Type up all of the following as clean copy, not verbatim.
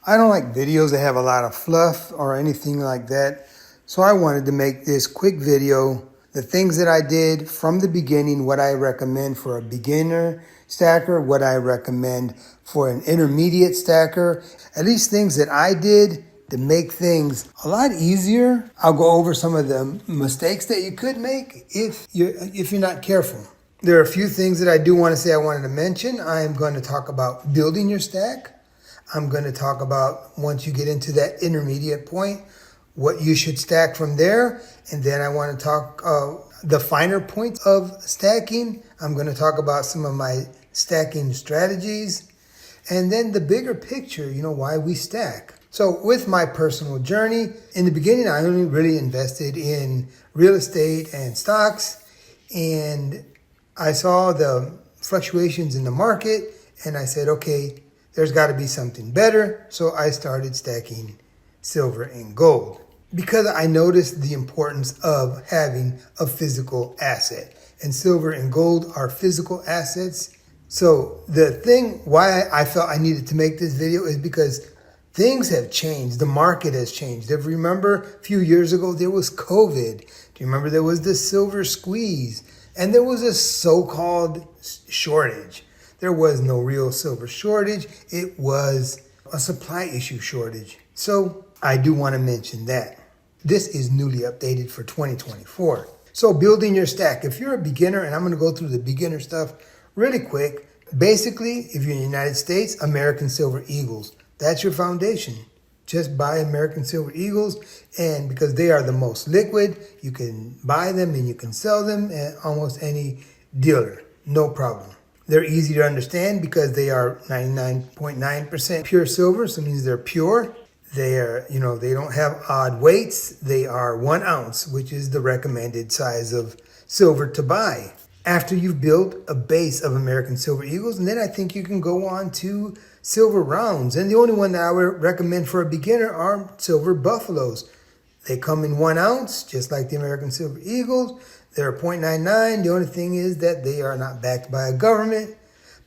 I don't like videos that have a lot of fluff or anything like that. So I wanted to make this quick video, the things that I did from the beginning, what I recommend for a beginner stacker, what I recommend for an intermediate stacker, at least things that I did to make things a lot easier. I'll go over some of the mistakes that you could make if you're not careful. There are a few things that I do want to say I wanted to mention. I am going to talk about building your stack. I'm going to talk about, once you get into that intermediate point, what you should stack from there. And then I want to talk the finer points of stacking. I'm going to talk about some of my stacking strategies. And then the bigger picture, why we stack. So with my personal journey, in the beginning, I only really invested in real estate and stocks. And I saw the fluctuations in the market and I said, okay, there's got to be something better. So I started stacking silver and gold because I noticed the importance of having a physical asset. And silver and gold are physical assets. So the thing why I felt I needed to make this video is because things have changed. The market has changed. If you remember a few years ago, there was COVID. Do you remember there was the silver squeeze? And there was a so-called shortage. There was no real silver shortage. It was a supply issue shortage. So I do want to mention that. This is newly updated for 2024. So building your stack. If you're a beginner, and I'm going to go through the beginner stuff really quick. Basically, if you're in the United States, American Silver Eagles. That's your foundation. Just buy American Silver Eagles, and because they are the most liquid, you can buy them and you can sell them at almost any dealer. No problem. They're easy to understand because they are 99.9% pure silver, so it means they're pure. They are, they don't have odd weights. They are 1 ounce, which is the recommended size of silver to buy. After you've built a base of American Silver Eagles, and then I think you can go on to silver rounds. And the only one that I would recommend for a beginner are silver buffaloes. They come in 1 ounce, just like the American Silver Eagles. They're 0.99. The only thing is that they are not backed by a government,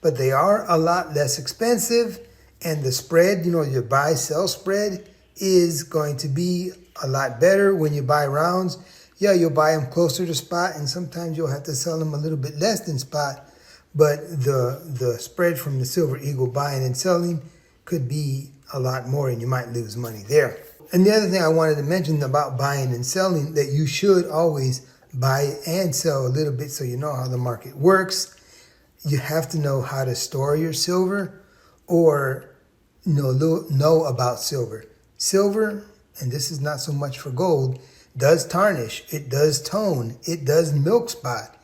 but they are a lot less expensive. And the spread, your buy-sell spread is going to be a lot better when you buy rounds. Yeah, you'll buy them closer to spot, and sometimes you'll have to sell them a little bit less than spot. But the spread from the Silver Eagle buying and selling could be a lot more, and you might lose money there. And the other thing I wanted to mention about buying and selling, that you should always buy and sell a little bit so you know how the market works. You have to know how to store your silver or know about silver. Silver, and this is not so much for gold, does tarnish, it does tone, it does milk spot.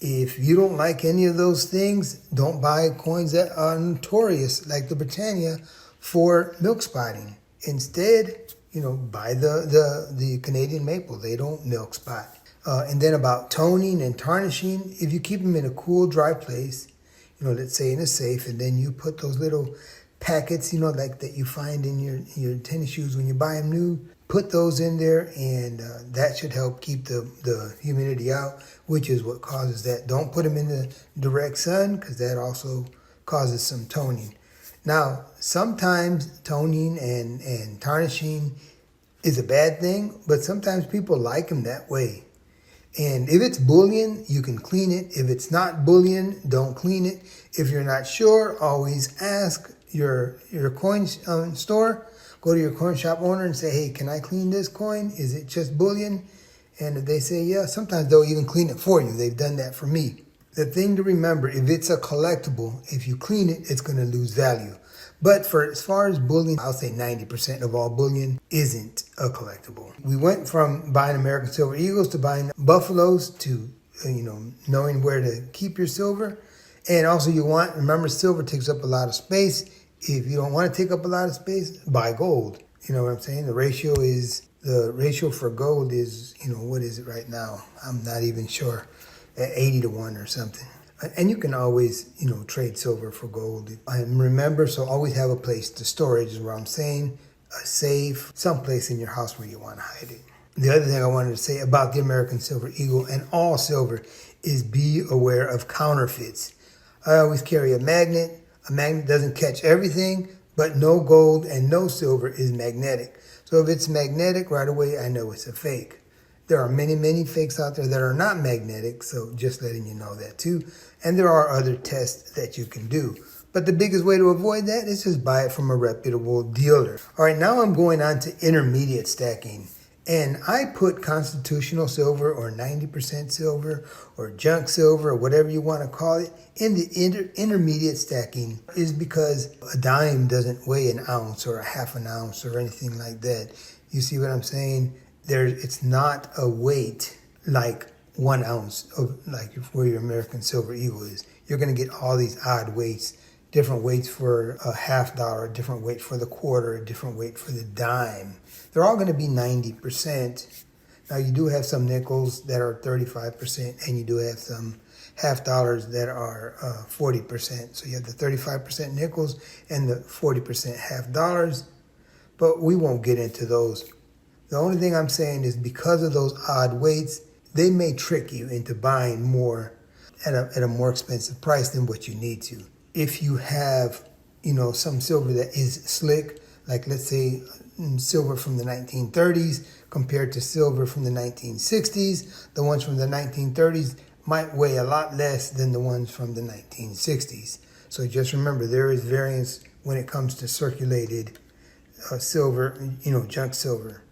If you don't like any of those things, don't buy coins that are notorious, like the Britannia, for milk spotting. Instead, buy the Canadian maple. They don't milk spot. And then about toning and tarnishing, if you keep them in a cool, dry place, let's say in a safe, and then you put those little packets, like that you find in your tennis shoes when you buy them new, put those in there, and that should help keep the humidity out, which is what causes that. Don't put them in the direct sun because that also causes some toning. Now, sometimes toning and tarnishing is a bad thing, but sometimes people like them that way. And if it's bullion, you can clean it. If it's not bullion, don't clean it. If you're not sure, always ask your coin store. Go to your coin shop owner and say, hey, can I clean this coin? Is it just bullion? And if they say, yeah, sometimes they'll even clean it for you. They've done that for me. The thing to remember, if it's a collectible, if you clean it, it's going to lose value. But as far as bullion, I'll say 90% of all bullion isn't a collectible. We went from buying American Silver Eagles to buying buffaloes to, knowing where to keep your silver. And also remember, silver takes up a lot of space. If you don't want to take up a lot of space, buy gold. You know what I'm saying? The ratio for gold is, what is it right now? I'm not even sure. At 80-1 or something. And you can always, trade silver for gold. And remember, so always have a place to storage is what I'm saying. A safe, someplace in your house where you want to hide it. The other thing I wanted to say about the American Silver Eagle and all silver is be aware of counterfeits. I always carry a magnet. A magnet doesn't catch everything, But no gold and no silver is magnetic. So if it's magnetic, right away I know it's a fake. There are many, many fakes out there that are not magnetic, so just letting you know that too. And there are other tests that you can do. But the biggest way to avoid that is just buy it from a reputable dealer. All right, now I'm going on to intermediate stacking. And I put constitutional silver or 90% silver or junk silver or whatever you want to call it in the intermediate stacking is because a dime doesn't weigh an ounce or a half an ounce or anything like that. You see what I'm saying? It's not a weight like 1 ounce of like where your American Silver Eagle is. You're going to get all these odd weights, different weights for a $50, a different weight for the quarter, a different weight for the dime. They're all going to be 90%. Now you do have some nickels that are 35%, and you do have some $50 that are 40%. So you have the 35% nickels and the 40% $50, but we won't get into those. The only thing I'm saying is because of those odd weights, they may trick you into buying more at a more expensive price than what you need to. If you have, some silver that is slick, like let's say silver from the 1930s compared to silver from the 1960s, the ones from the 1930s might weigh a lot less than the ones from the 1960s. So just remember, there is variance when it comes to circulated silver, junk silver.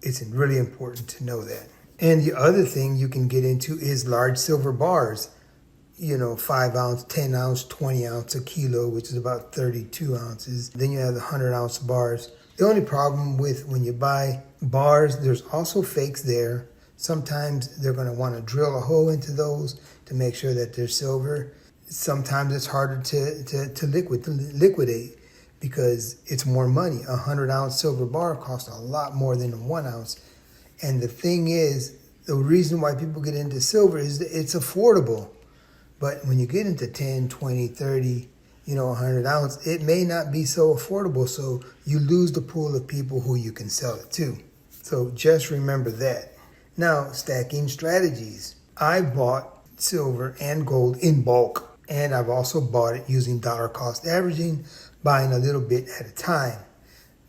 It's really important to know that. And the other thing you can get into is large silver bars. 5 ounce, 10 ounce, 20 ounce, a kilo, which is about 32 ounces. Then you have the 100 ounce bars. The only problem with when you buy bars, there's also fakes there. Sometimes they're going to want to drill a hole into those to make sure that they're silver. Sometimes it's harder to liquidate because it's more money. A 100 ounce silver bar costs a lot more than a 1 ounce. And the thing is, the reason why people get into silver is that it's affordable. But when you get into 10, 20, 30, 100 ounce, it may not be so affordable. So you lose the pool of people who you can sell it to. So just remember that. Now, stacking strategies. I bought silver and gold in bulk. And I've also bought it using dollar cost averaging, buying a little bit at a time.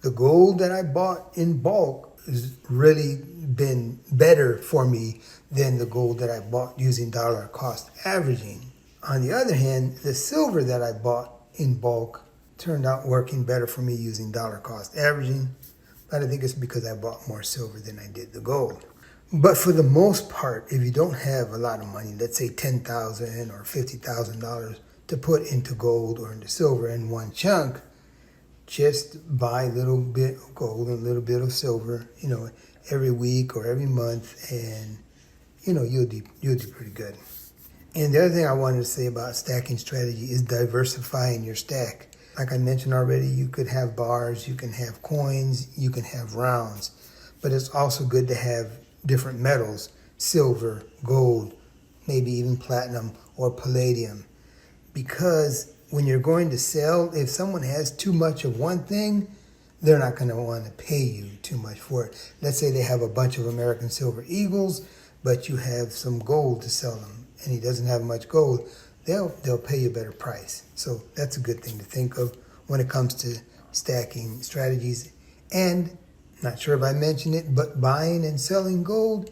The gold that I bought in bulk has really been better for me than the gold that I bought using dollar cost averaging. On the other hand, the silver that I bought in bulk turned out working better for me using dollar cost averaging, but I think it's because I bought more silver than I did the gold. But for the most part, if you don't have a lot of money, let's say $10,000 or $50,000 to put into gold or into silver in one chunk, just buy a little bit of gold and a little bit of silver, every week or every month, and you'll do pretty good. And the other thing I wanted to say about stacking strategy is diversifying your stack. Like I mentioned already, you could have bars, you can have coins, you can have rounds, but it's also good to have different metals, silver, gold, maybe even platinum or palladium, because when you're going to sell, if someone has too much of one thing, they're not going to want to pay you too much for it. Let's say they have a bunch of American Silver Eagles, but you have some gold to sell them, and he doesn't have much gold. They'll pay you a better price. So that's a good thing to think of when it comes to stacking strategies. And not sure if I mentioned it, but buying and selling gold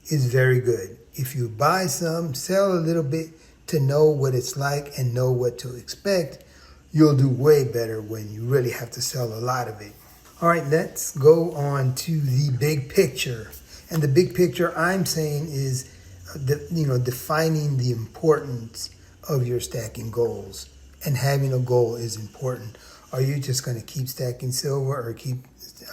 is very good. If you buy some, sell a little bit to know what it's like and know what to expect, you'll do way better when you really have to sell a lot of it. All right, let's go on to the big picture. And the big picture I'm saying is, defining the importance of your stacking goals. And having a goal is important. Are you just going to keep stacking silver or keep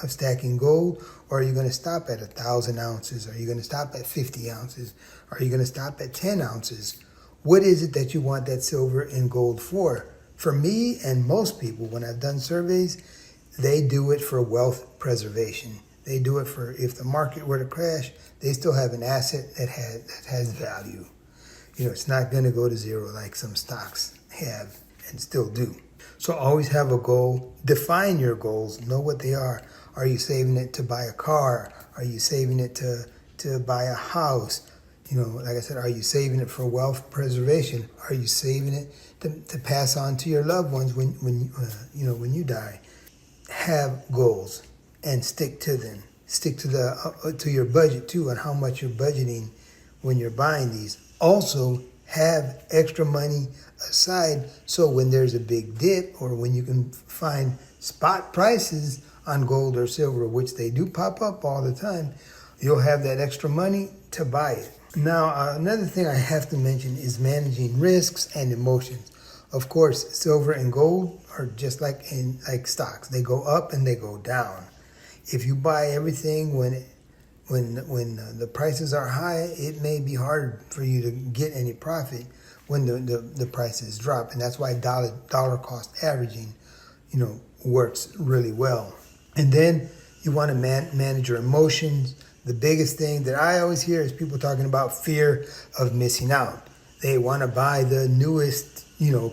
stacking gold? Or are you going to stop at 1,000 ounces? Are you going to stop at 50 ounces? Are you going to stop at 10 ounces? What is it that you want that silver and gold for? For me and most people, when I've done surveys, they do it for wealth preservation. They do it for if the market were to crash, they still have an asset that has value. It's not going to go to zero like some stocks have and still do. So always have a goal. Define your goals. Know what they are. Are you saving it to buy a car? Are you saving it to buy a house? You know, like I said, are you saving it for wealth preservation? Are you saving it to pass on to your loved ones when you die? Have goals and stick to them. Stick to to your budget too, and how much you're budgeting when you're buying these. Also, have extra money aside so when there's a big dip or when you can find spot prices on gold or silver, which they do pop up all the time, you'll have that extra money to buy it. Now, another thing I have to mention is managing risks and emotions. Of course, silver and gold are just like stocks. They go up and they go down. If you buy everything when the prices are high, it may be hard for you to get any profit when the prices drop. And that's why dollar cost averaging, works really well. And then you want to manage your emotions. The biggest thing that I always hear is people talking about fear of missing out. They want to buy the newest,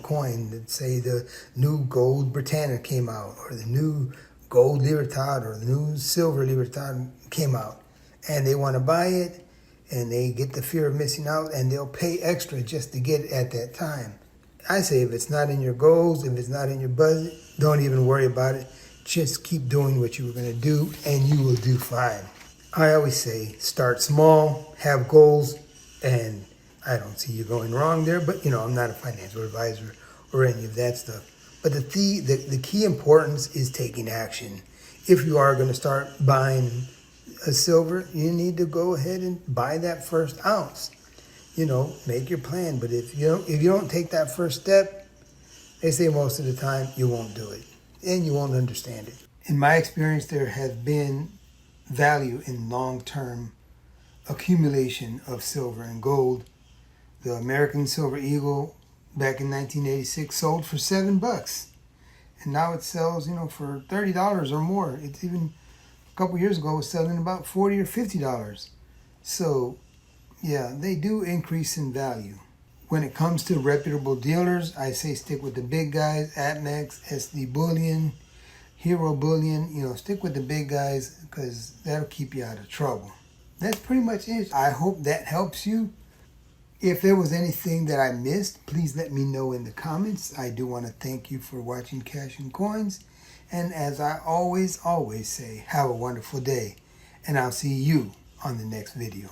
coin. That say the new gold Britannia came out, or the new gold Libertad, or the new silver Libertad came out. And they want to buy it, and they get the fear of missing out, and they'll pay extra just to get it at that time. I say if it's not in your goals, if it's not in your budget, don't even worry about it. Just keep doing what you were going to do, and you will do fine. I always say start small, have goals, and I don't see you going wrong there, but I'm not a financial advisor or any of that stuff. But the key importance is taking action. If you are going to start buying a silver, you need to go ahead and buy that first ounce. Make your plan. But if you don't take that first step, they say most of the time you won't do it and you won't understand it. In my experience, there has been value in long-term accumulation of silver and gold. The American Silver Eagle back in 1986 sold for $7, and now it sells, for $30 or more. It's even a couple years ago it was selling about $40 or $50. So, yeah, they do increase in value. When it comes to reputable dealers, I say stick with the big guys: APMEX, SD Bullion, Hero Bullion. Stick with the big guys because that'll keep you out of trouble. That's pretty much it. I hope that helps you. If there was anything that I missed, please let me know in the comments. I do want to thank you for watching Cash and Coins. And as I always say, have a wonderful day. And I'll see you on the next video.